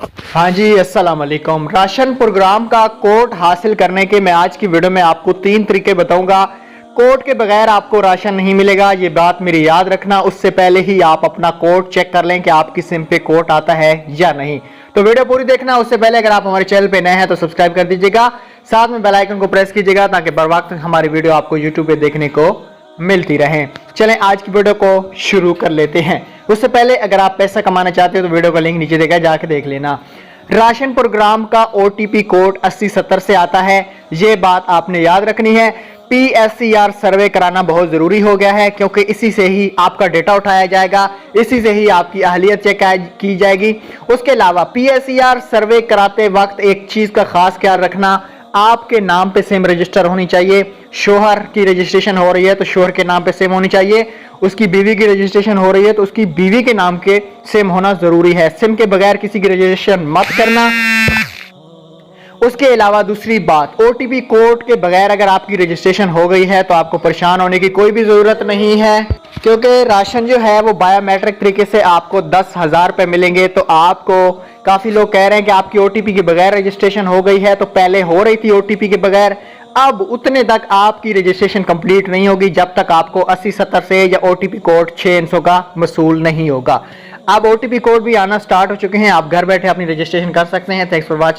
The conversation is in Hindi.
हाँ जी, अस्सलाम वालेकुम। राशन प्रोग्राम का कोड हासिल करने के मैं आज की वीडियो में आपको 3 तरीके बताऊंगा। कोड के बगैर आपको राशन नहीं मिलेगा, ये बात मेरी याद रखना। उससे पहले ही आप अपना कोड चेक कर लें कि आपकी सिम पे कोड आता है या नहीं। तो वीडियो पूरी देखना। उससे पहले अगर आप हमारे चैनल पे नए हैं तो सब्सक्राइब कर दीजिएगा, साथ में बेल आइकन को प्रेस कीजिएगा ताकि बर वक्त हमारी वीडियो आपको यूट्यूब पे देखने को मिलती रहे। चलें आज की वीडियो को शुरू कर लेते हैं। उससे पहले अगर आप पैसा कमाना चाहते हो तो वीडियो का लिंक नीचे देगा, जाके देख लेना। राशन प्रोग्राम का OTP कोड 8070 से आता है, ये बात आपने याद रखनी है। PSCR सर्वे कराना बहुत जरूरी हो गया है क्योंकि इसी से ही आपका डेटा उठाया जाएगा, इसी से ही आपकी अहलियत चेक की जाएगी। उसके अलावा PSCR सर्वे कराते वक्त एक चीज का खास ख्याल रखना, आपके नाम पे सिम रजिस्टर होनी चाहिए। शोहर की रजिस्ट्रेशन हो रही है तो शोहर के नाम पे सिम होनी चाहिए, उसकी बीवी की रजिस्ट्रेशन हो रही है तो उसकी बीवी के नाम के सिम होना जरूरी है। सिम के बगैर किसी की रजिस्ट्रेशन मत करना। उसके अलावा दूसरी बात, OTP कोड के बगैर अगर आपकी रजिस्ट्रेशन हो गई है तो आपको परेशान होने की कोई भी जरूरत नहीं है, क्योंकि राशन जो है वो बायोमेट्रिक तरीके से आपको 10,000 रुपए मिलेंगे। तो आपको काफी लोग कह रहे हैं कि आपकी OTP के बगैर रजिस्ट्रेशन हो गई है, तो पहले हो रही थी OTP के बगैर, अब उतने तक आपकी रजिस्ट्रेशन कंप्लीट नहीं होगी जब तक आपको 8070 से या OTP कोड 600 का वसूल नहीं होगा। अब OTP कोड भी आना स्टार्ट हो चुके हैं, आप घर बैठे अपनी रजिस्ट्रेशन कर सकते हैं। Thanks for watching.